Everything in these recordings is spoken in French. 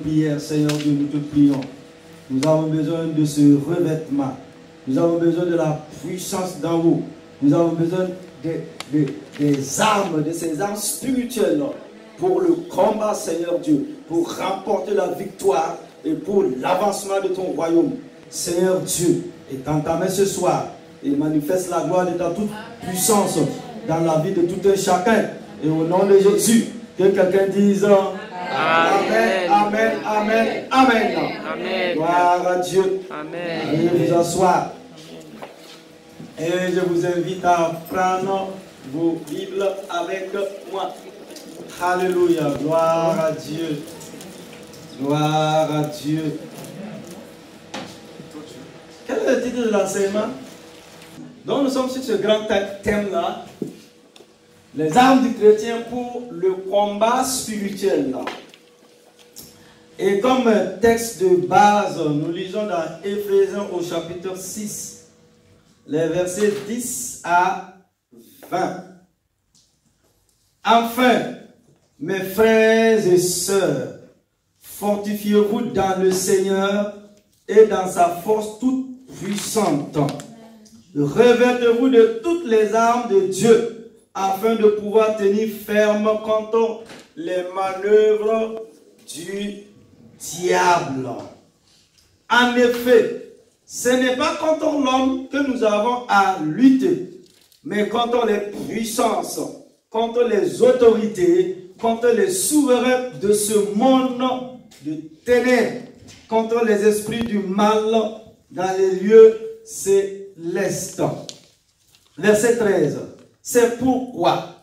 prière, Seigneur Dieu, nous te prions. Nous avons besoin de ce revêtement. Nous avons besoin de la puissance d'en haut. Nous avons besoin des armes, de ces armes spirituelles pour le combat, Seigneur Dieu, pour remporter la victoire et pour l'avancement de ton royaume. Seigneur Dieu, est en ta main ce soir et manifeste la gloire de ta toute puissance dans la vie de tout un chacun. Et au nom de Jésus, que quelqu'un dise Amen, Amen, Amen, Amen. Amen. Gloire à Dieu. Amen. Allez vous asseoir. Et je vous invite à prendre vos Bibles avec moi. Alléluia. Gloire à Dieu. Gloire à Dieu. Quel est le titre de l'enseignement? Donc nous sommes sur ce grand thème-là. Les armes du chrétien pour le combat spirituel. Et comme texte de base, nous lisons dans Éphésiens au chapitre 6, les versets 10 à 20. Enfin, mes frères et sœurs, fortifiez-vous dans le Seigneur et dans sa force toute puissante. Revêtez-vous de toutes les armes de Dieu afin de pouvoir tenir ferme contre les manœuvres du diable. En effet, ce n'est pas contre l'homme que nous avons à lutter, mais contre les puissances, contre les autorités, contre les souverains de ce monde de ténèbres, contre les esprits du mal dans les lieux célestes. Verset 13. C'est pourquoi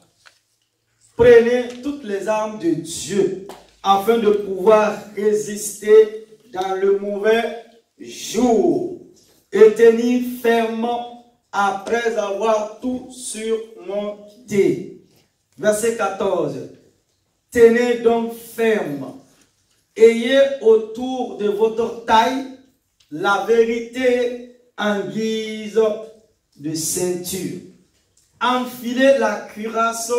prenez toutes les armes de Dieu afin de pouvoir résister dans le mauvais jour et tenir ferme après avoir tout surmonté. Verset 14. Tenez donc ferme. Ayez autour de votre taille la vérité en guise de ceinture. Enfilez la cuirasse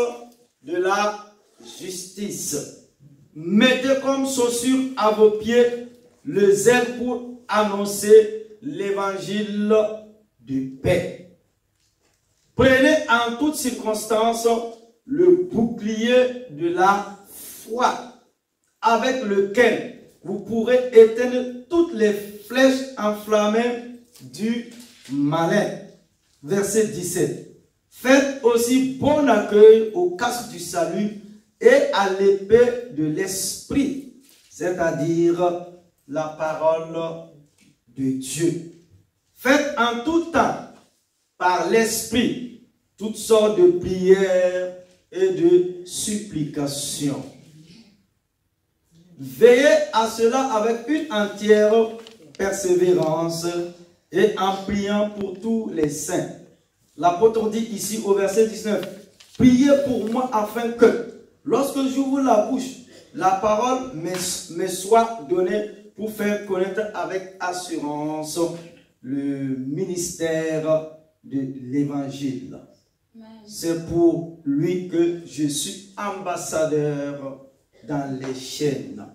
de la justice. Mettez comme chaussure à vos pieds le zèle pour annoncer l'évangile de paix. Prenez en toutes circonstances le bouclier de la foi, avec lequel vous pourrez éteindre toutes les flèches enflammées du malin. Verset 17. Faites aussi bon accueil au casque du salut et à l'épée de l'esprit, c'est-à-dire la parole de Dieu. Faites en tout temps, par l'esprit, toutes sortes de prières et de supplications. Veillez à cela avec une entière persévérance et en priant pour tous les saints. L'apôtre dit ici au verset 19, priez pour moi afin que, lorsque j'ouvre la bouche, la parole me soit donnée pour faire connaître avec assurance le ministère de l'évangile. C'est pour lui que je suis ambassadeur dans les chaînes.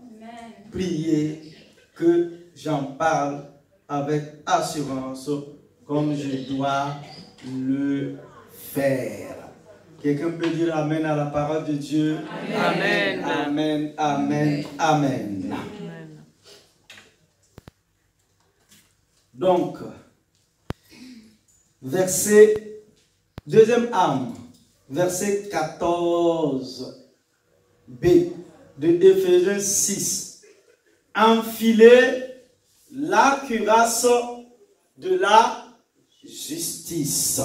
Priez que j'en parle avec assurance comme je dois le faire. Quelqu'un peut dire Amen à la parole de Dieu? Amen. Amen. Amen. Amen. Donc, deuxième arme, verset 14b de Éphésiens 6. Enfilez la cuirasse de la justice.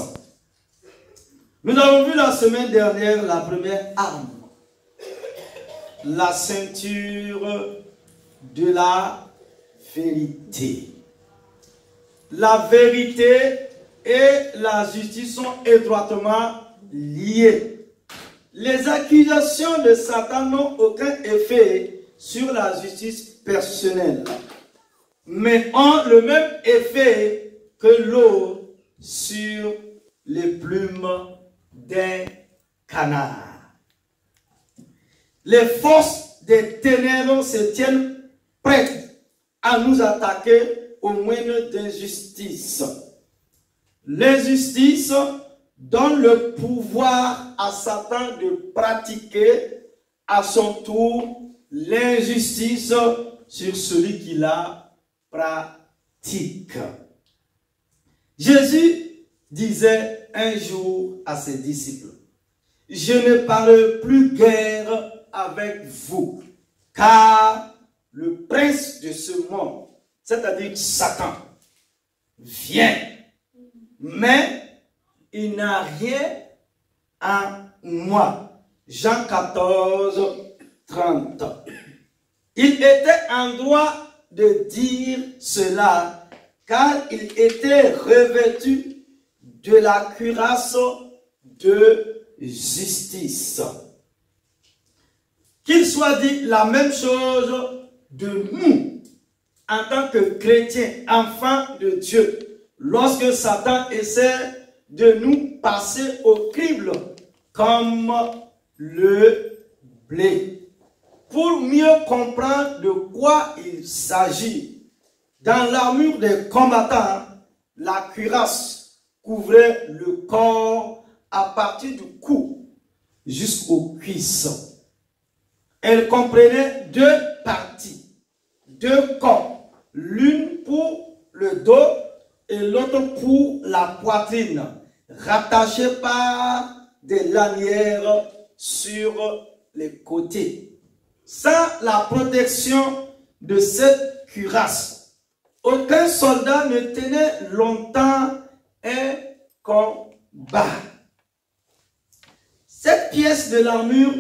Nous avons vu la semaine dernière la première arme, la ceinture de la vérité. La vérité et la justice sont étroitement liées. Les accusations de Satan n'ont aucun effet sur la justice personnelle, mais ont le même effet que l'eau sur les plumes d'un canard. Les forces des ténèbres se tiennent prête à nous attaquer au moyen d'injustice. L'injustice donne le pouvoir à Satan de pratiquer à son tour l'injustice sur celui qui la pratique. Jésus disait un jour à ses disciples, « Je ne parle plus guère avec vous, car le prince de ce monde, c'est-à-dire Satan, vient, mais il n'a rien à moi. » Jean 14, 30. Il était en droit de dire cela, car il était revêtu de la cuirasse de justice. Qu'il soit dit la même chose de nous, en tant que chrétiens, enfants de Dieu, lorsque Satan essaie de nous passer au crible comme le blé. Pour mieux comprendre de quoi il s'agit, dans l'armure des combattants, la cuirasse couvrait le corps à partir du cou jusqu'aux cuisses. Elle comprenait deux parties, deux corps, l'une pour le dos et l'autre pour la poitrine, rattachées par des lanières sur les côtés. Sans la protection de cette cuirasse, aucun soldat ne tenait longtemps un combat. Cette pièce de l'armure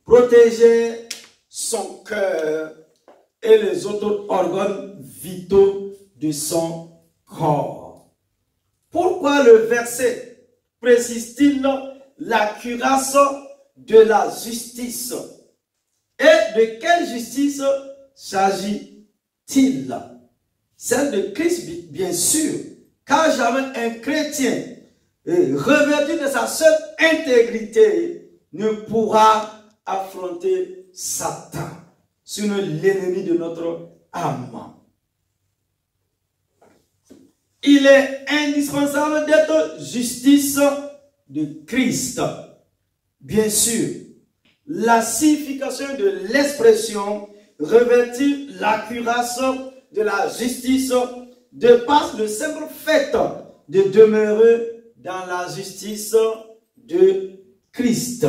protégeait son cœur et les autres organes vitaux de son corps. Pourquoi le verset précise-t-il la cuirasse de la justice? Et de quelle justice s'agit-il? Celle de Christ, bien sûr, car jamais un chrétien revêtu de sa seule intégrité ne pourra affronter Satan, sinon l'ennemi de notre âme. Il est indispensable d'être justice de Christ. Bien sûr, la signification de l'expression revêtir la cuirasse de la justice dépasse le simple fait de demeurer dans la justice de Christ.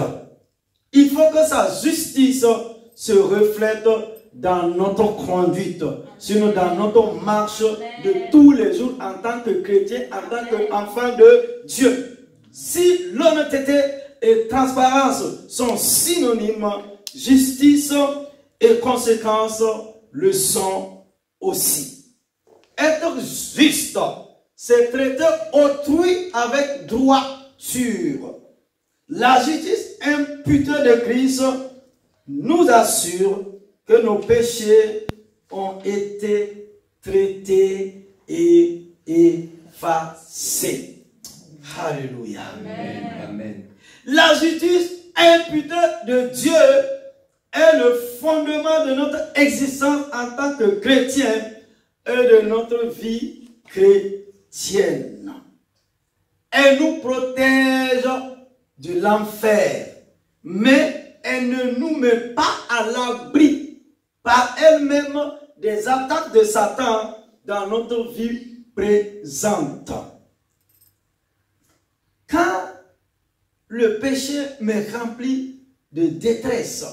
Il faut que sa justice se reflète dans notre conduite, sinon dans notre marche de tous les jours en tant que chrétien, en tant qu'enfant de Dieu. Si l'honnêteté et transparence sont synonymes, justice et conséquences le sont aussi. Être juste, c'est traiter autrui avec droiture. La justice imputée de Christ nous assure que nos péchés ont été traités et effacés. Alléluia. Amen. Amen. La justice imputée de Dieu est le fondement de notre existence en tant que chrétien et de notre vie chrétienne. Elle nous protège de l'enfer, mais elle ne nous met pas à l'abri par elle-même des attaques de Satan dans notre vie présente. Quand le péché me remplit de détresse,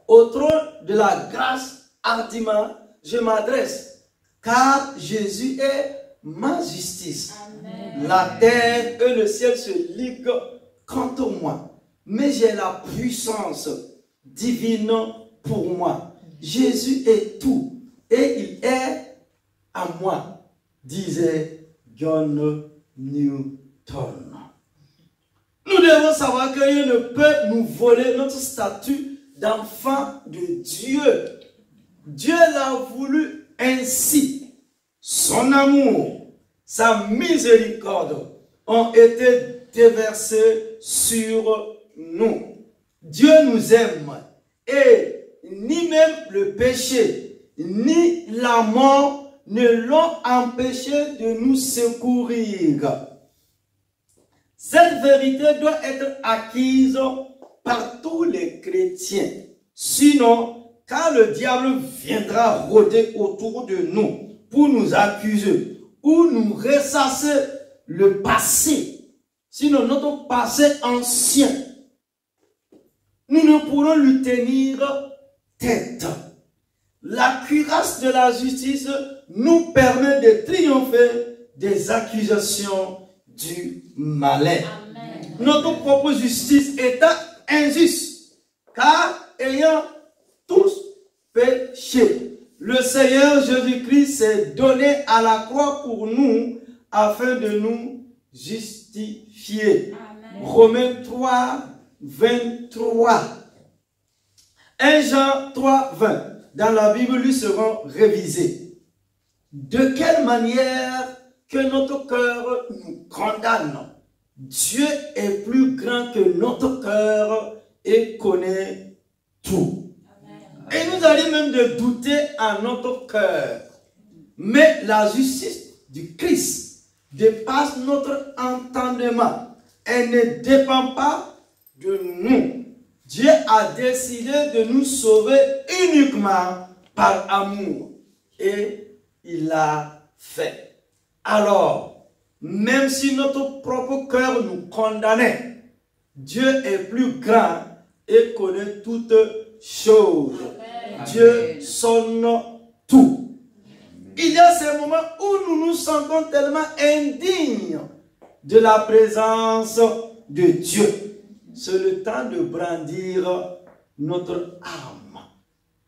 au trône de la grâce hardiment, je m'adresse, car Jésus est ma justice. Amen. La terre et le ciel se liguent contre moi, mais j'ai la puissance divine pour moi. Jésus est tout et il est à moi, disait John Newton. Nous devons savoir que rien ne peut nous voler notre statut d'enfant de Dieu. Dieu l'a voulu ainsi. Son amour, sa miséricorde ont été déversés sur nous. Dieu nous aime et ni même le péché, ni la mort ne l'ont empêché de nous secourir. Cette vérité doit être acquise par tous les chrétiens. Sinon, quand le diable viendra rôder autour de nous pour nous accuser ou nous ressasser le passé, sinon notre passé ancien, nous ne pourrons lui tenir tête. La cuirasse de la justice nous permet de triompher des accusations du malin. Amen. Notre propre justice étant injuste, car ayant tous péché, le Seigneur Jésus-Christ s'est donné à la croix pour nous, afin de nous justifier. Amen. Romains 3, 23. 1 Jean 3, 20. Dans la Bible, lui seront révisés. De quelle manière que notre cœur nous condamne, Dieu est plus grand que notre cœur et connaît tout. Amen. Et nous allons même de douter à notre cœur. Mais la justice du Christ dépasse notre entendement. Elle ne dépend pas de nous. Dieu a décidé de nous sauver uniquement par amour. Et il l'a fait. Alors, même si notre propre cœur nous condamnait, Dieu est plus grand et connaît toutes choses. Amen. Dieu sonne tout. Il y a ces moments où nous nous sentons tellement indignes de la présence de Dieu. C'est le temps de brandir notre arme.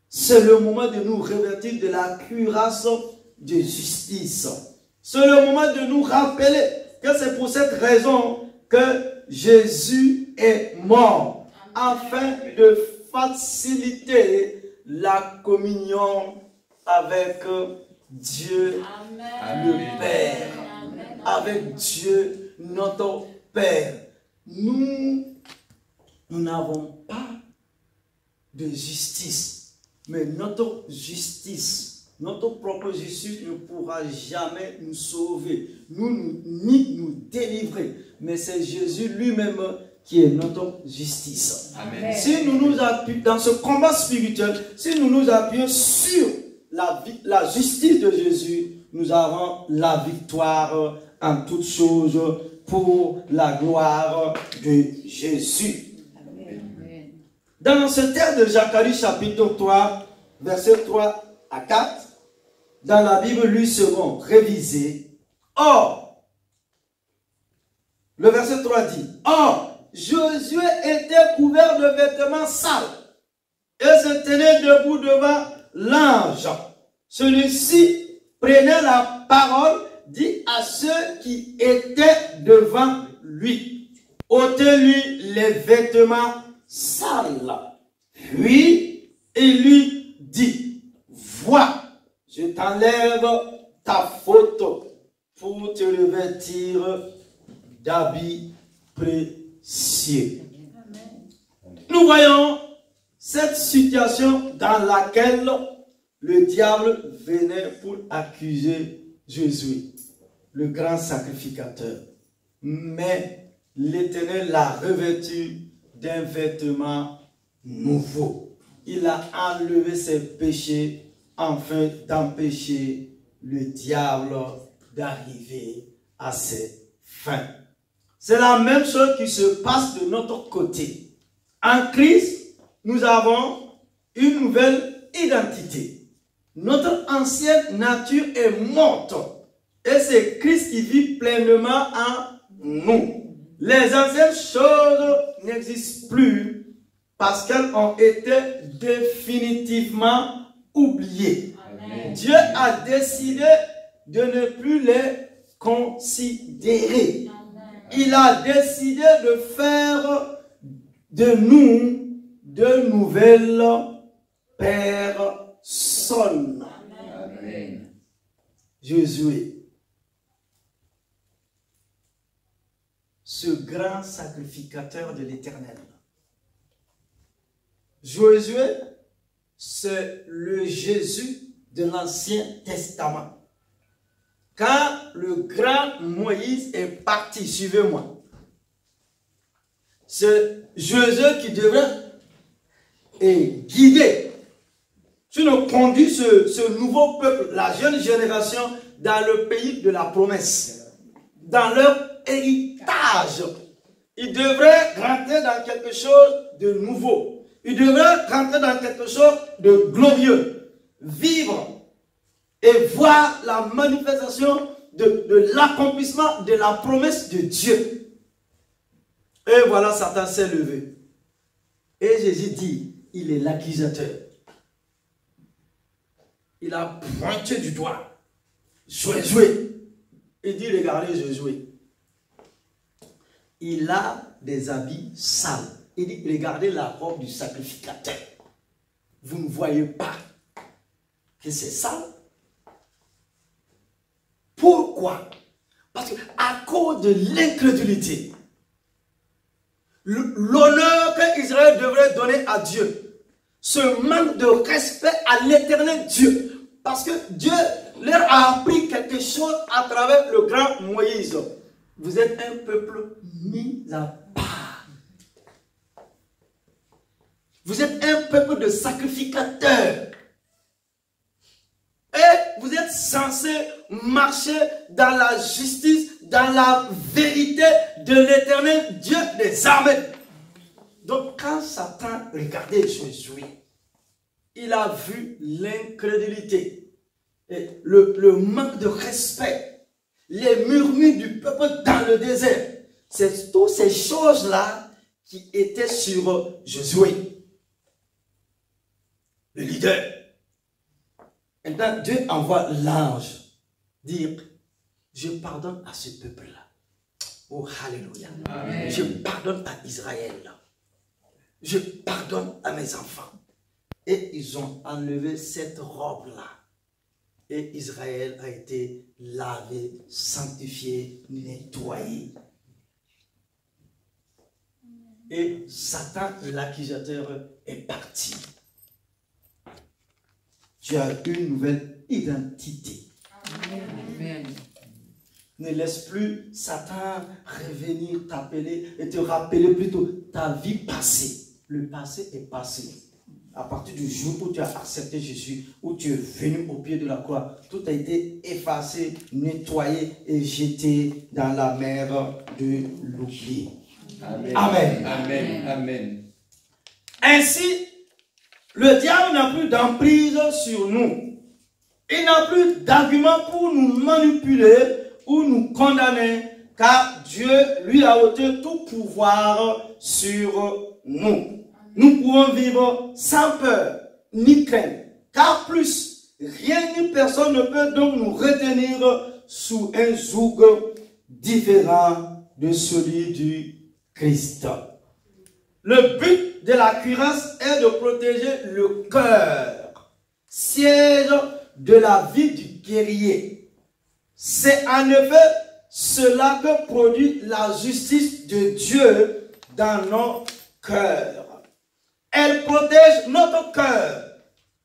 C'est le moment de nous revêtir de la cuirasse de justice. C'est le moment de nous rappeler que c'est pour cette raison que Jésus est mort, afin de faciliter la communion avec Dieu le Père, avec Dieu notre Père. Nous n'avons pas de justice, mais notre justice, notre propre justice ne pourra jamais nous sauver, ni nous délivrer. Mais c'est Jésus lui-même qui est notre justice. Amen. Si nous nous appuyons dans ce combat spirituel, si nous nous appuyons sur la justice de Jésus, nous avons la victoire en toutes choses pour la gloire de Jésus. Amen. Dans ce texte de Zacharie chapitre 3, versets 3 à 4, dans la Bible, lui seront révisés. Or, le verset 3 dit, or, Josué était couvert de vêtements sales et se tenait debout devant l'ange. Celui-ci prenait la parole, dit à ceux qui étaient devant lui, ôtez-lui les vêtements sales. Puis il lui dit, vois, je t'enlève ta faute pour te revêtir d'habits précieux. Nous voyons cette situation dans laquelle le diable venait pour accuser Jésus, le grand sacrificateur. Mais l'Éternel l'a revêtu d'un vêtement nouveau. Il a enlevé ses péchés afin d'empêcher le diable d'arriver à ses fins. C'est la même chose qui se passe de notre côté. En Christ, nous avons une nouvelle identité. Notre ancienne nature est morte et c'est Christ qui vit pleinement en nous. Les anciennes choses n'existent plus parce qu'elles ont été définitivement oubliées. Amen. Dieu a décidé de ne plus les considérer. Amen. Il a décidé de faire de nous de nouvelles personnes. Amen. Jésus, ce grand sacrificateur de l'Éternel. Josué, c'est le Jésus de l'Ancien Testament. Quand le grand Moïse est parti, suivez-moi, c'est Josué qui devrait guider, sinon conduire ce nouveau peuple, la jeune génération, dans le pays de la promesse, dans leur héritage. Ils devraient rentrer dans quelque chose de nouveau. Ils devraient rentrer dans quelque chose de glorieux. Vivre et voir la manifestation de l'accomplissement de la promesse de Dieu. Et voilà, Satan s'est levé. Et Jésus dit, il est l'accusateur. Il a pointé du doigt Josué. Il dit, regardez Josué. Il a des habits sales. Il dit, regardez la robe du sacrificateur. Vous ne voyez pas que c'est sale? Pourquoi? Parce qu'à cause de l'incrédulité, l'honneur que Israël devrait donner à Dieu, ce manque de respect à l'éternel Dieu, parce que Dieu leur a appris quelque chose à travers le grand Moïse. Vous êtes un peuple mis à part. Vous êtes un peuple de sacrificateurs. Et vous êtes censé marcher dans la justice, dans la vérité de l'éternel Dieu des armées. Donc quand Satan regardait Josué, il a vu l'incrédulité, le manque de respect, les murmures du peuple dans le désert. C'est toutes ces choses-là qui étaient sur Josué, le leader. Maintenant, Dieu envoie l'ange dire, je pardonne à ce peuple-là. Oh, alléluia. Amen. Je pardonne à Israël. Je pardonne à mes enfants. Et ils ont enlevé cette robe-là. Et Israël a été lavé, sanctifié, nettoyé. Et Satan, l'accusateur, est parti. Tu as une nouvelle identité. Amen. Ne laisse plus Satan revenir t'appeler et te rappeler plutôt ta vie passée. Le passé est passé. À partir du jour où tu as accepté Jésus, où tu es venu au pied de la croix, tout a été effacé, nettoyé et jeté dans la mer de l'oubli. Amen. Amen. Amen. Amen. Ainsi, le diable n'a plus d'emprise sur nous. Il n'a plus d'argument pour nous manipuler ou nous condamner, car Dieu lui a ôté tout pouvoir sur nous. Nous pouvons vivre sans peur ni crainte, car plus rien ni personne ne peut donc nous retenir sous un joug différent de celui du Christ. Le but de la cuirasse est de protéger le cœur, siège de la vie du guerrier. C'est en effet cela que produit la justice de Dieu dans nos cœurs. Elle protège notre cœur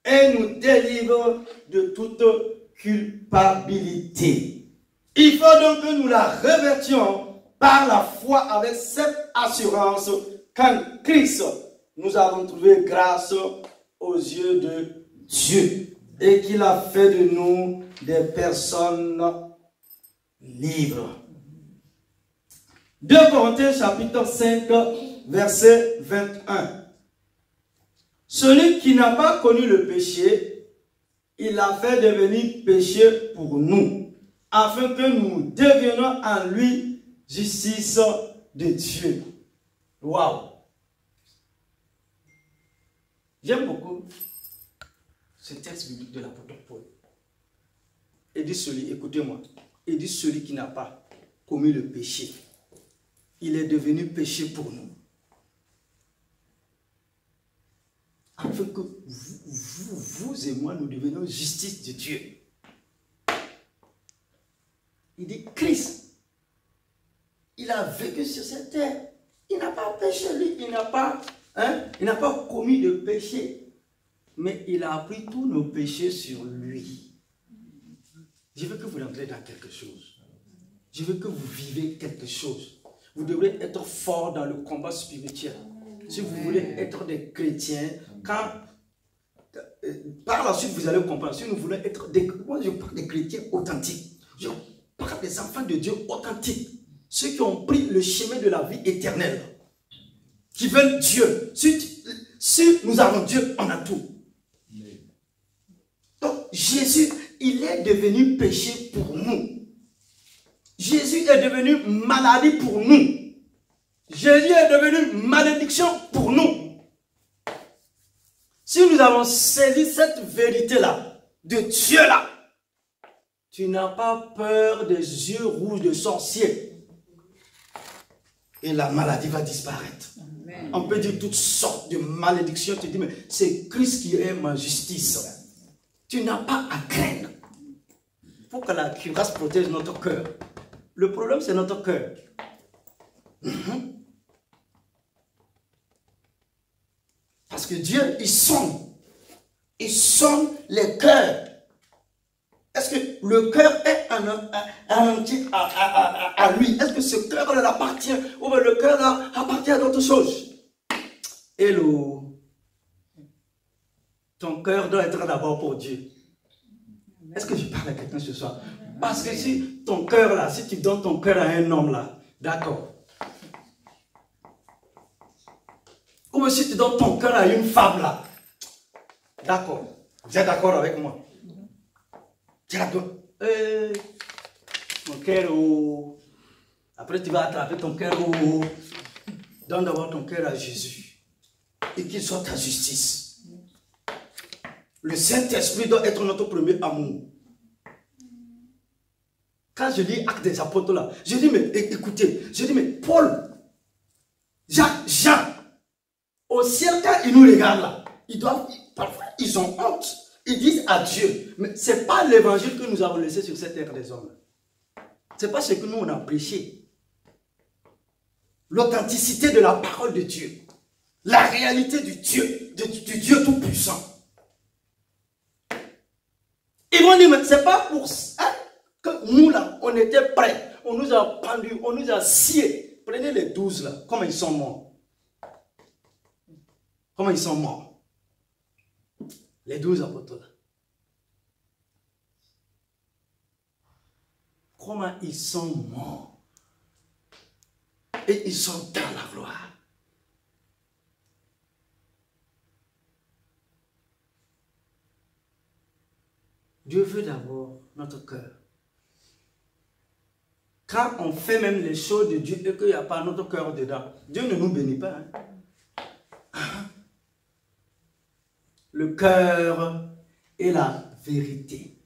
et nous délivre de toute culpabilité. Il faut donc que nous la revêtions par la foi avec cette assurance qu'en Christ, nous avons trouvé grâce aux yeux de Dieu et qu'il a fait de nous des personnes libres. 2 Corinthiens chapitre 5, verset 21. Celui qui n'a pas connu le péché, il l'a fait devenir péché pour nous, afin que nous devenions en lui justice de Dieu. Waouh! J'aime beaucoup ce texte biblique de l'apôtre Paul. Il dit celui, écoutez-moi, il dit celui qui n'a pas commis le péché, il est devenu péché pour nous. Afin que vous et moi, nous devenions justice de Dieu. Il dit Christ, il a vécu sur cette terre. Il n'a pas péché, lui, il n'a pas commis de péché. mais il a pris tous nos péchés sur lui. Je veux que vous rentrez dans quelque chose. Je veux que vous vivez quelque chose. Vous devrez être fort dans le combat spirituel. Si vous voulez être des chrétiens, par la suite vous allez comprendre. Si nous voulons être moi je parle des chrétiens authentiques. Je parle des enfants de Dieu authentiques. Ceux qui ont pris le chemin de la vie éternelle. Qui veulent Dieu. Si nous avons Dieu, on a tout. Donc Jésus, il est devenu péché pour nous. Jésus est devenu maladie pour nous. Jésus est devenu malédiction pour nous. Si nous avons saisi cette vérité-là, de Dieu-là, tu n'as pas peur des yeux rouges de sorcier. Et la maladie va disparaître. Amen. On peut dire toutes sortes de malédictions. Tu dis, mais c'est Christ qui est ma justice. Tu n'as pas à craindre. Il faut que la cuirasse protège notre cœur. Le problème, c'est notre cœur. Parce que Dieu, il sonde. Il sonde les cœurs. Est-ce que le cœur est à lui? Est-ce que ce cœur-là appartient? Ou bien le cœur-là appartient à d'autres choses? Hello. Ton cœur doit être d'abord pour Dieu. Est-ce que je parle à quelqu'un ce soir? Parce que si ton cœur là, si tu donnes ton cœur à un homme là, d'accord. Ou bien si tu donnes ton cœur à une femme là, d'accord. Vous êtes d'accord avec moi? Tu la donnes. Mon cœur, oh. Après tu vas attraper ton cœur, oh. Donne d'abord ton cœur à Jésus. Et qu'il soit ta justice. Le Saint-Esprit doit être notre premier amour. Quand je lis Actes des Apôtres là, je dis, mais écoutez, je dis, mais Paul, Jacques, Jean, au ciel, quand ils nous regardent là, parfois, ils ont honte. Ils disent à Dieu, mais ce n'est pas l'évangile que nous avons laissé sur cette terre des hommes. Ce n'est pas ce que nous on a prêché. L'authenticité de la parole de Dieu. La réalité du Dieu Tout-Puissant. Ils vont dire, mais ce n'est pas pour ça que nous là, on était prêts. On nous a pendus, on nous a sciés. Prenez les 12 là, comment ils sont morts. Comment ils sont morts. Les 12 apôtres là. Comment ils sont morts. Et ils sont dans la gloire. Dieu veut d'abord notre cœur. Quand on fait même les choses de Dieu et qu'il n'y a pas notre cœur dedans, Dieu ne nous bénit pas. Le cœur et la vérité.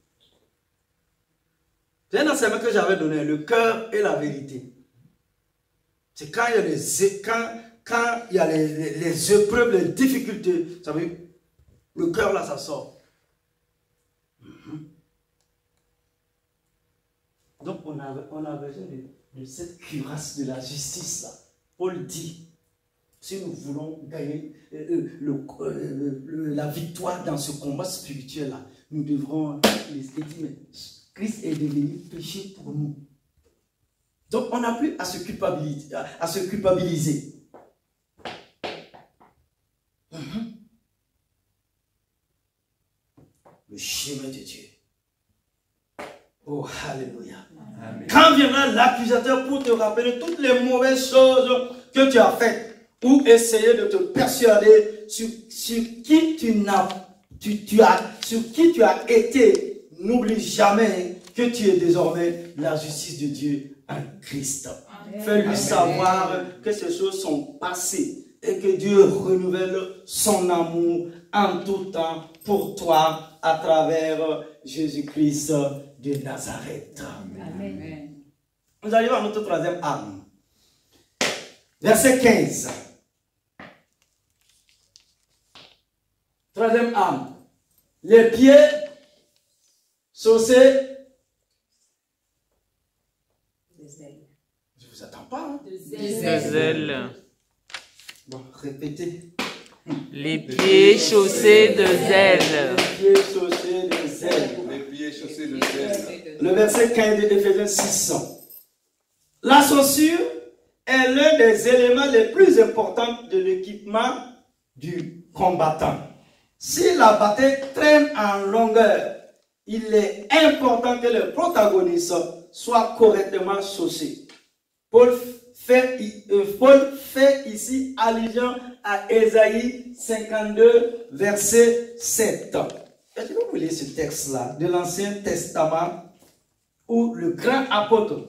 C'est un enseignement que j'avais donné, le cœur et la vérité. C'est quand il y a les épreuves, les difficultés, vous savez, le cœur là, ça sort. Donc on a besoin de cette cuirasse de la justice là. Paul dit, si nous voulons gagner la victoire dans ce combat spirituel là, nous devrons dire, mais Christ est devenu péché pour nous. Donc on n'a plus à se culpabiliser. Le chemin de Dieu. Oh, alléluia. Amen. Quand viendra l'accusateur pour te rappeler toutes les mauvaises choses que tu as faites, ou essayer de te persuader sur qui tu as été, n'oublie jamais que tu es désormais la justice de Dieu en Christ. Fais-lui savoir que ces choses sont passées et que Dieu renouvelle son amour en tout temps pour toi à travers Jésus-Christ de Nazareth. Amen. Nous arrivons à notre troisième arme. Verset 15. Troisième arme. Les pieds saucés. Je ne vous attends pas. Hein? Des ailes. Bon, répétez. Les pieds chaussés de zèle. Les pieds chaussés de zèle. Les pieds chaussés de zèle. Le verset 15 de Éphésiens 6. La chaussure est l'un des éléments les plus importants de l'équipement du combattant. Si la bataille traîne en longueur, il est important que le protagoniste soit correctement chaussé. Paul fait ici allusion à Ésaïe 52, verset 7. Est-ce que vous lisez ce texte-là de l'Ancien Testament où le grand apôtre,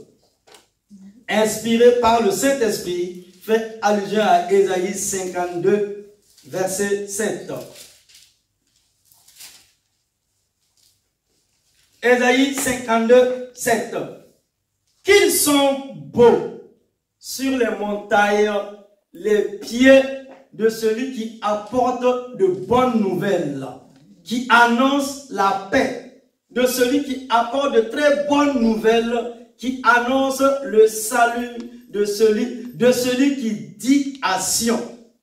inspiré par le Saint-Esprit, fait allusion à Ésaïe 52, verset 7. Ésaïe 52, 7. Qu'ils sont beaux sur les montagnes les pieds de celui qui apporte de bonnes nouvelles, qui annonce la paix, de celui qui apporte de très bonnes nouvelles, qui annonce le salut, de celui qui dit à Sion,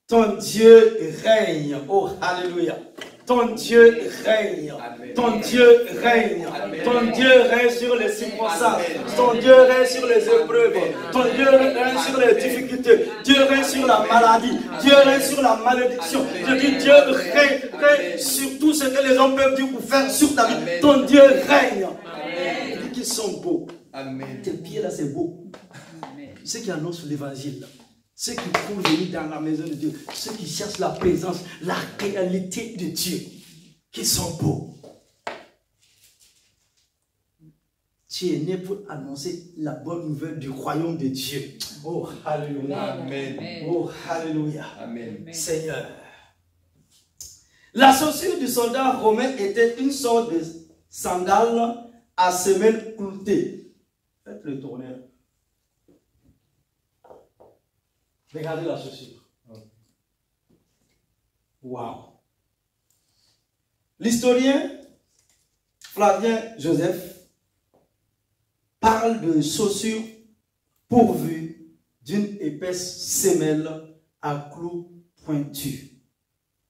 ton Dieu règne. Oh, alléluia. Ton Dieu règne. Ton Dieu règne. Ton Dieu règne sur les circonstances. Ton Dieu règne sur les épreuves. Ton Dieu règne sur les difficultés. Dieu règne sur la maladie. Dieu règne sur la malédiction. Je dis Dieu règne sur tout ce que les hommes peuvent dire ou faire sur ta vie. Ton Dieu règne. Il dit qu'ils sont beaux. Amen. Tes pieds là, c'est beau. Ceux qui annoncent l'évangile, ceux qui courent venir dans la maison de Dieu, ceux qui cherchent la présence, la réalité de Dieu, qui sont beaux. Tu es né pour annoncer la bonne nouvelle du royaume de Dieu. Oh, alléluia. Amen. Oh, alléluia. Amen. Seigneur. La chaussure du soldat romain était une sorte de sandale à semelle cloutée. Faites le tourner. Regardez la chaussure. Waouh. L'historien Flavien Joseph parle de chaussures pourvues d'une épaisse semelle à clous pointus.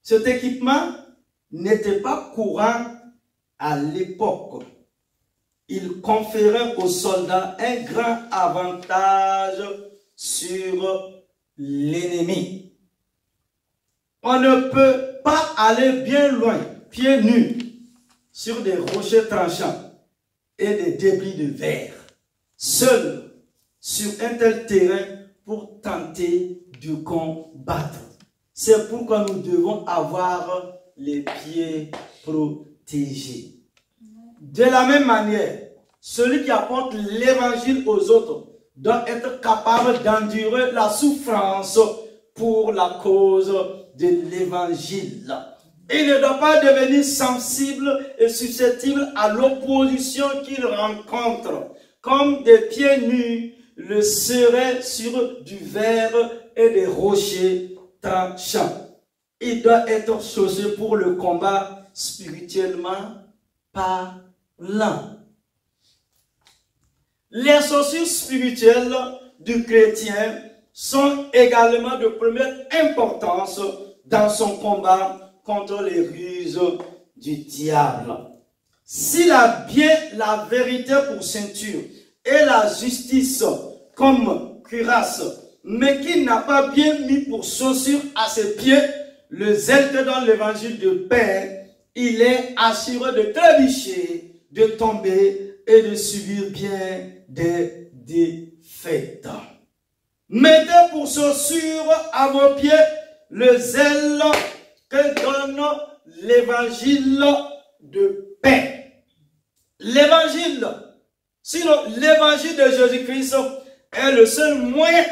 Cet équipement n'était pas courant à l'époque. Il conférait aux soldats un grand avantage sur l'ennemi. On ne peut pas aller bien loin, pieds nus, sur des rochers tranchants et des débris de verre, seul sur un tel terrain pour tenter de combattre. C'est pourquoi nous devons avoir les pieds protégés. De la même manière, celui qui apporte l'évangile aux autres doit être capable d'endurer la souffrance pour la cause de l'évangile. Il ne doit pas devenir sensible et susceptible à l'opposition qu'il rencontre, comme des pieds nus le seraient sur du verre et des rochers tranchants. Il doit être chaussé pour le combat spirituellement parlant. Les chaussures spirituelles du chrétien sont également de première importance dans son combat contre les ruses du diable. S'il a bien la vérité pour ceinture et la justice comme cuirasse, mais qu'il n'a pas bien mis pour chaussure à ses pieds le zèle que donne l'évangile de paix, il est assuré de trébucher, de tomber et de subir bien des défaites. Mettez pour chaussure à vos pieds le zèle que donne l'évangile de paix. L'évangile, sinon l'évangile de Jésus-Christ est le seul moyen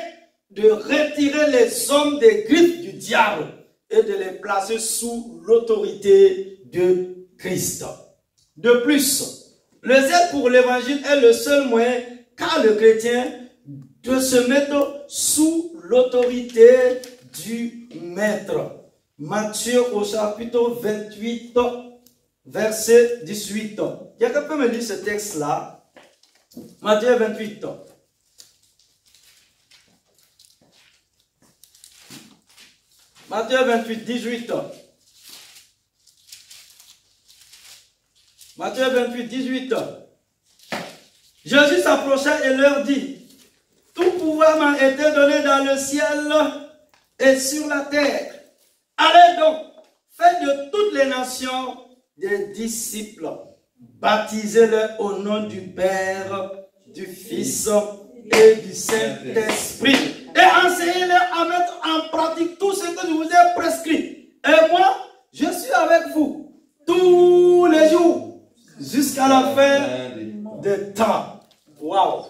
de retirer les hommes des griffes du diable et de les placer sous l'autorité de Christ. De plus, le zèle pour l'évangile est le seul moyen qu'a le chrétien de se mettre sous l'autorité du maître. Matthieu au chapitre 28, verset 18. Quelqu'un peut me lire ce texte-là? Matthieu 28. Matthieu 28, 18. Matthieu 28, 18. Jésus s'approcha et leur dit, tout pouvoir m'a été donné dans le ciel et sur la terre. Allez donc, faites de toutes les nations des disciples. Baptisez-les au nom du Père, du Fils et du Saint-Esprit. Et enseignez-les à mettre en pratique tout ce que je vous ai prescrit. Et moi, je suis avec vous tous les jours jusqu'à la fin des temps. Waouh!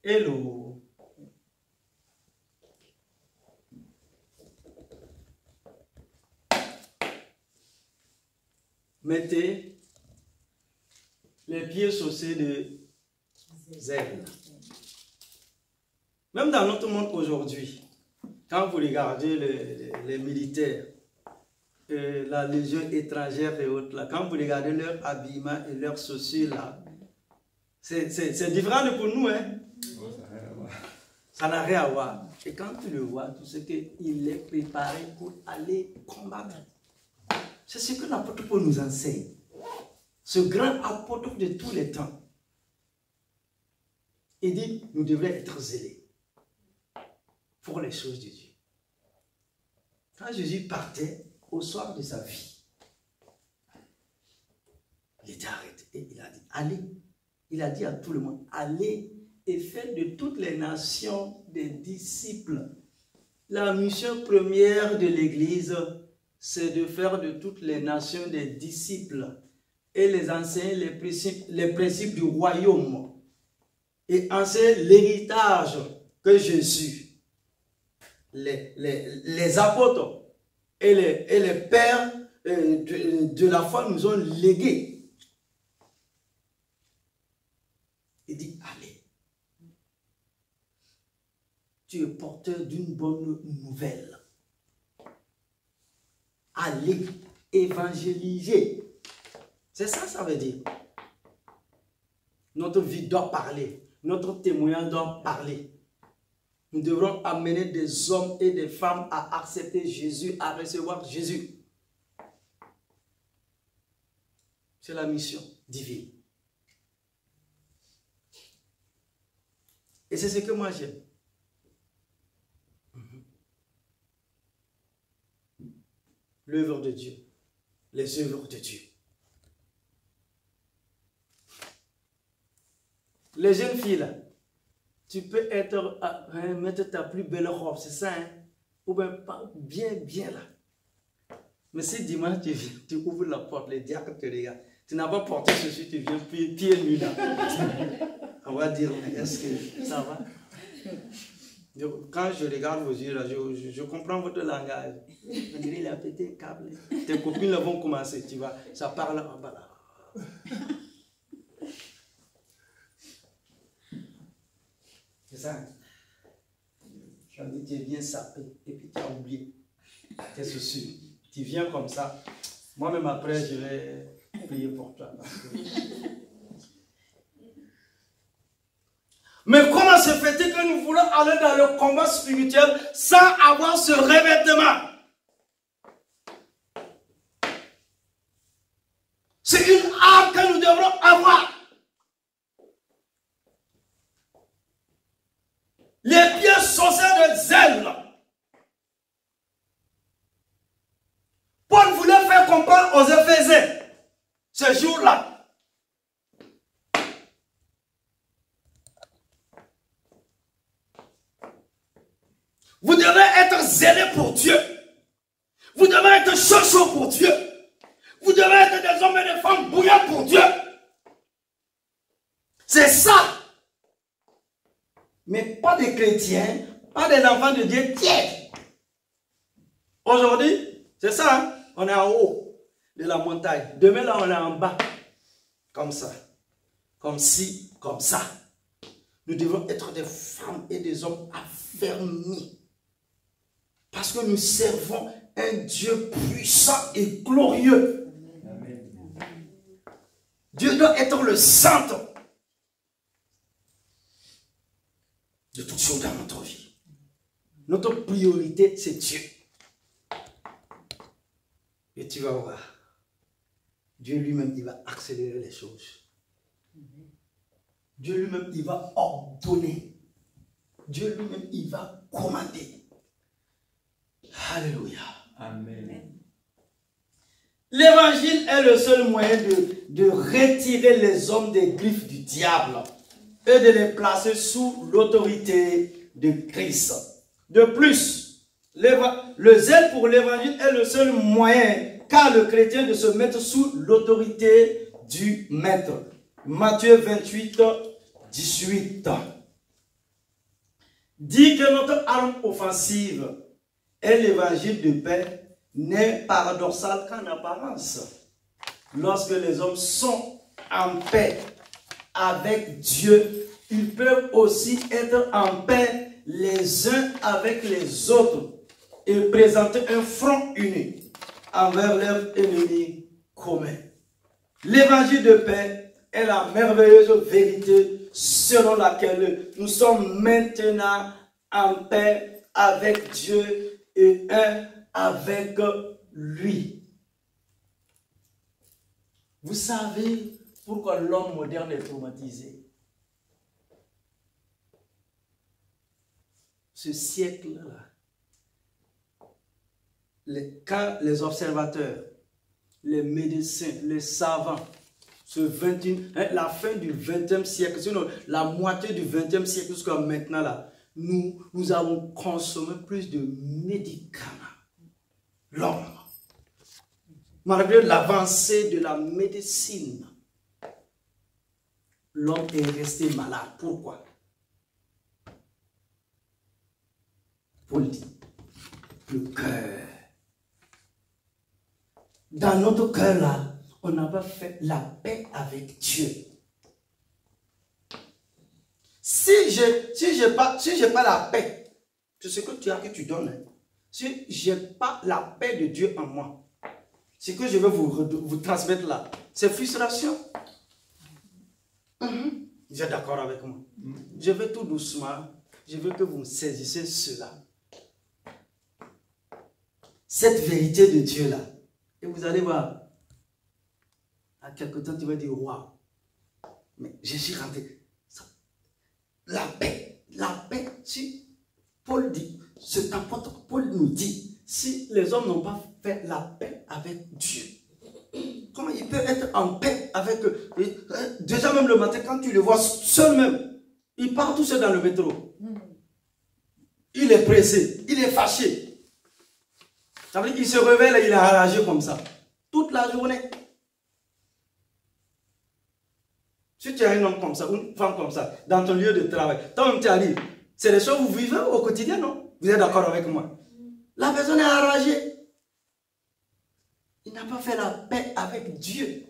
Hello! Mettez les pieds chaussés de zèle. Même dans notre monde aujourd'hui, quand vous regardez les militaires, la légion étrangère et autres, là, quand vous regardez leur habillement et leurs chaussures, là, c'est différent de pour nous. Hein? Ça n'a rien à voir. Et quand tu le vois, tu sais qu'il est préparé pour aller combattre. C'est ce que l'apôtre Paul nous enseigne. Ce grand apôtre de tous les temps. Il dit, nous devons être zélés pour les choses de Dieu. Quand Jésus partait au soir de sa vie, il était arrêté et il a dit, allez. Il a dit à tout le monde, allez et faites de toutes les nations des disciples. La mission première de l'Église, c'est de faire de toutes les nations des disciples et les enseigner les principes du royaume et enseigner l'héritage que Jésus, les apôtres et les pères de la foi nous ont légué. Il dit, allez, tu es porteur d'une bonne nouvelle. Allez évangéliser. C'est ça, ça veut dire. Notre vie doit parler. Notre témoignage doit parler. Nous devrons amener des hommes et des femmes à accepter Jésus, à recevoir Jésus. C'est la mission divine. Et c'est ce que moi j'aime. L'œuvre de Dieu. Les œuvres de Dieu. Les jeunes filles là, tu peux mettre ta plus belle robe, c'est ça, hein? Ou bien, bien là. Mais si dimanche tu viens, tu ouvres la porte, les diacres te regardent. Tu n'as pas porté ceci, tu viens pieds nus là. On va dire, mais est-ce que ça va? Quand je regarde vos yeux là, je comprends votre langage. On dirait qu'il a pété un câble. Tes copines là vont commencer, tu vois. Ça parle en bas là. C'est ça. Tu as dit, tu es bien sapé et puis tu as oublié tes chaussures. Tu viens comme ça. Moi-même après, je vais prier pour toi. Parce que... Mais comment se fait-il que nous voulons aller dans le combat spirituel sans avoir ce revêtement? C'est une arme que nous devrons avoir. Les pieds chaussés de zèle. Paul voulait faire comprendre aux Éphésiens ce jour-là. Vous devez être zélé pour Dieu. Vous devez être chaud pour Dieu. Vous devez être des hommes et des femmes bouillants pour Dieu. C'est ça. Mais pas des chrétiens, pas des enfants de Dieu tièdes. Aujourd'hui, c'est ça, hein? On est en haut de la montagne. Demain, là, on est en bas. Comme ça. Comme ci, comme ça. Nous devons être des femmes et des hommes affermis. Parce que nous servons un Dieu puissant et glorieux. Amen. Dieu doit être le centre de toutes choses dans notre Notre priorité, c'est Dieu. Et tu vas voir. Dieu lui-même, il va accélérer les choses. Dieu lui-même, il va ordonner. Dieu lui-même, il va commander. Alléluia. Amen. L'évangile est le seul moyen de retirer les hommes des griffes du diable et de les placer sous l'autorité de Christ. De plus, le zèle pour l'évangile est le seul moyen qu'a le chrétien de se mettre sous l'autorité du maître. Matthieu 28, 18. Dit que notre arme offensive est l'évangile de paix n'est paradoxal qu'en apparence. Lorsque les hommes sont en paix avec Dieu, ils peuvent aussi être en paix les uns avec les autres et présenter un front uni envers leurs ennemis communs. L'évangile de paix est la merveilleuse vérité selon laquelle nous sommes maintenant en paix avec Dieu et un avec lui. Vous savez pourquoi l'homme moderne est traumatisé? Ce siècle-là, quand les observateurs, les médecins, les savants, la fin du 20e siècle, sinon la moitié du 20e siècle jusqu'à maintenant, là, nous avons consommé plus de médicaments. L'homme, malgré l'avancée de la médecine, l'homme est resté malade. Pourquoi? Paul dit, le cœur. Dans notre cœur là, on n'a pas fait la paix avec Dieu. Si j'ai pas la paix, c'est ce que tu as que tu donnes. Hein. Si je n'ai pas la paix de Dieu en moi, ce que je vais vous transmettre là, c'est frustration. Vous êtes d'accord avec moi? Je vais tout doucement, je veux que vous saisissiez cela. Cette vérité de Dieu là, et vous allez voir, à quelque temps tu vas dire, waouh, mais je suis rentré. La paix, si Paul dit, cet apôtre Paul nous dit, si les hommes n'ont pas fait la paix avec Dieu, comment ils peuvent être en paix avec eux? Déjà même le matin, quand tu le vois seul même, il part tout seul dans le métro. Il est pressé, il est fâché. Ça veut dire qu'il se réveille et il est enragé comme ça. Toute la journée. Si tu as un homme comme ça, ou une femme comme ça, dans ton lieu de travail, toi-même tu arrives, c'est les choses que vous vivez au quotidien, non? Vous êtes d'accord avec moi? La personne est enragée. Il n'a pas fait la paix avec Dieu.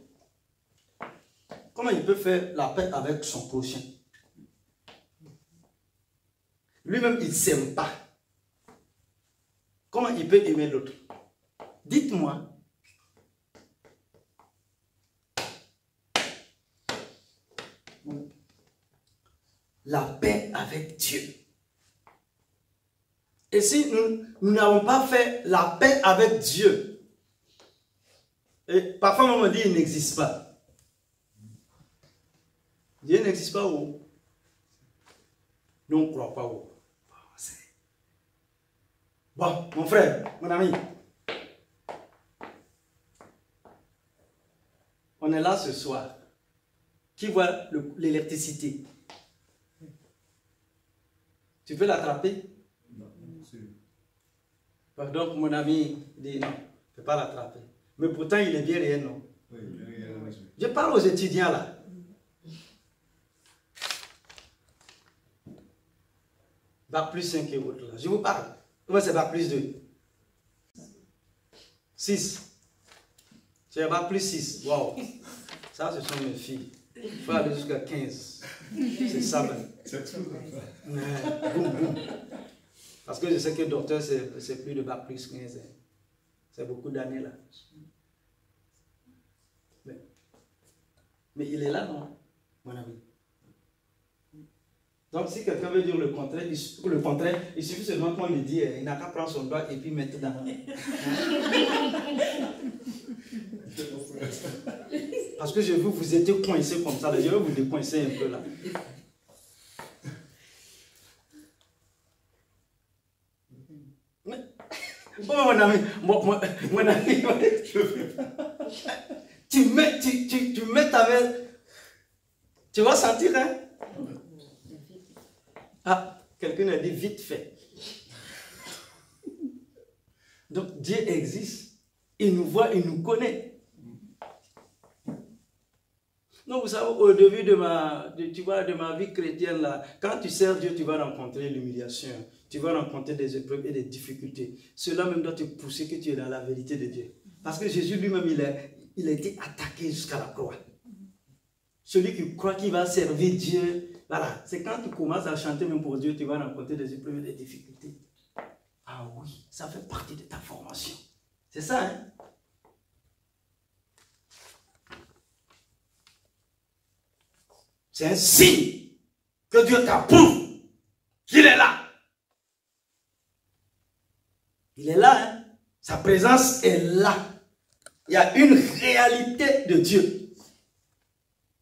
Comment il peut faire la paix avec son prochain? Lui-même, il ne s'aime pas. Comment il peut aimer l'autre? Dites-moi. La paix avec Dieu. Et si nous n'avons pas fait la paix avec Dieu, et parfois on me dit il n'existe pas. Dieu n'existe pas où? Nous on ne croit pas où. Bon, mon frère, mon ami, on est là ce soir. Qui voit l'électricité? Tu peux l'attraper? Non, donc mon ami dit non, je ne peux pas l'attraper. Mais pourtant il est bien réel, non? oui, bien réel, oui. Je parle aux étudiants là. Bac plus 5 et autres là. Je vous parle. Comment c'est Bac plus 2? 6. C'est Bac plus 6. Waouh. Ça, ce sont mes filles. Il faut aller jusqu'à 15. C'est ça même. C'est tout comme ça. Boum, boum. Parce que je sais que docteur, c'est plus de Bac plus 15. Hein. C'est beaucoup d'années là. Mais il est là, non? Mon ami. Donc, si quelqu'un veut dire le contraire, il suffit seulement qu'on lui dise, il n'a qu'à prendre son doigt et puis mettre dans. Parce que je veux vous étiez coincés comme ça, je vais vous décoincer un peu là. Oh mon ami, mon ami, tu mets ta main, tu vas sentir, hein? Ah, quelqu'un a dit vite fait. Donc Dieu existe, il nous voit, il nous connaît. Donc vous savez, au début de ma vie chrétienne, là, quand tu sers Dieu, tu vas rencontrer l'humiliation, tu vas rencontrer des épreuves et des difficultés. Cela même doit te pousser que tu es dans la vérité de Dieu. Parce que Jésus lui-même, il a été attaqué jusqu'à la croix. Celui qui croit qu'il va servir Dieu, voilà, c'est quand tu commences à chanter même pour Dieu, tu vas rencontrer des épreuves et des difficultés. Ah oui, ça fait partie de ta formation. C'est ça, hein? C'est un signe que Dieu t'approuve qu'il est là. Il est là, hein? Sa présence est là. Il y a une réalité de Dieu.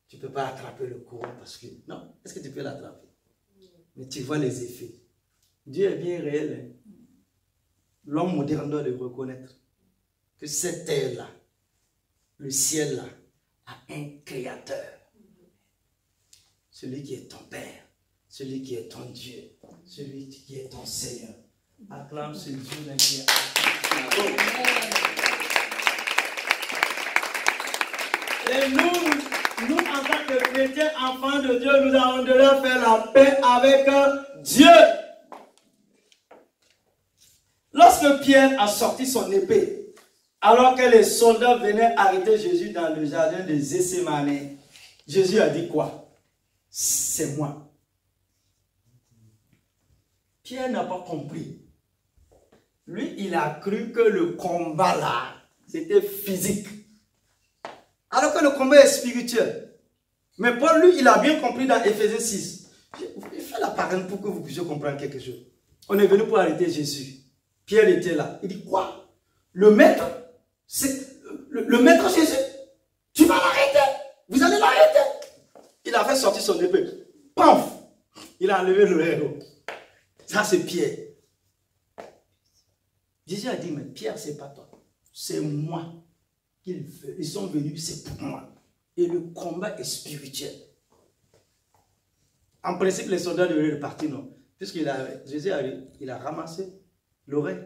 Tu ne peux pas attraper le courant parce que... Non, est-ce que tu peux l'attraper? Mais tu vois les effets. Dieu est bien réel. Hein? L'homme moderne doit le reconnaître. Que cette terre-là, le ciel-là, a un créateur. Celui qui est ton Père, celui qui est ton Dieu, celui qui est ton Seigneur. Acclame ce Dieu-là qui est et nous, en tant que chrétiens, enfants de Dieu, nous avons de leur faire la paix avec Dieu. Lorsque Pierre a sorti son épée, alors que les soldats venaient arrêter Jésus dans le jardin de Gethsémani, Jésus a dit quoi? C'est moi. Pierre n'a pas compris. Lui, il a cru que le combat là, c'était physique. Alors que le combat est spirituel. Mais Paul, lui, il a bien compris dans Éphésiens 6. Il fait la parraine pour que vous puissiez comprendre quelque chose. On est venu pour arrêter Jésus. Pierre était là. Il dit quoi? Le maître, c'est le maître Jésus. Tu vas l'arrêter. Vous allez l'arrêter. Il a fait sortir son épée. Paf! Il a enlevé le héros. Ça, c'est Pierre. Jésus a dit, mais Pierre, c'est pas toi. C'est moi qu'ils veulent. Ils sont venus, c'est pour moi. Et le combat est spirituel. En principe, les soldats devaient repartir, non? Puisqu'il a, Jésus il a ramassé l'oreille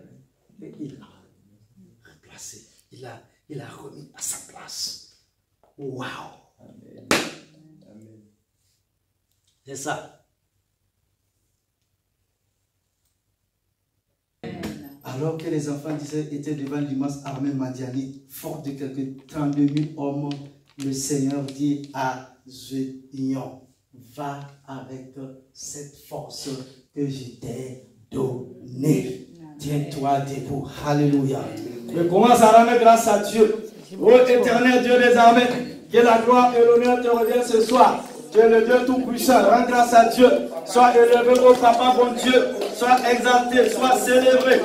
et il l'a replacé. Il a remis à sa place. Waouh! Amen. C'est ça. Alors que les enfants d'Israël étaient devant l'immense armée madianite, forte de quelques 32 000 hommes, le Seigneur dit à Gédéon, va avec cette force que je t'ai donnée. Tiens-toi debout. Alléluia. Je commence à rendre grâce à Dieu. Ô éternel Dieu des armées, que la gloire et l'honneur te reviennent ce soir. Tu es le Dieu tout-puissant. Rends grâce à Dieu. Sois élevé, ô Papa, bon Dieu. Sois exalté, sois célébré.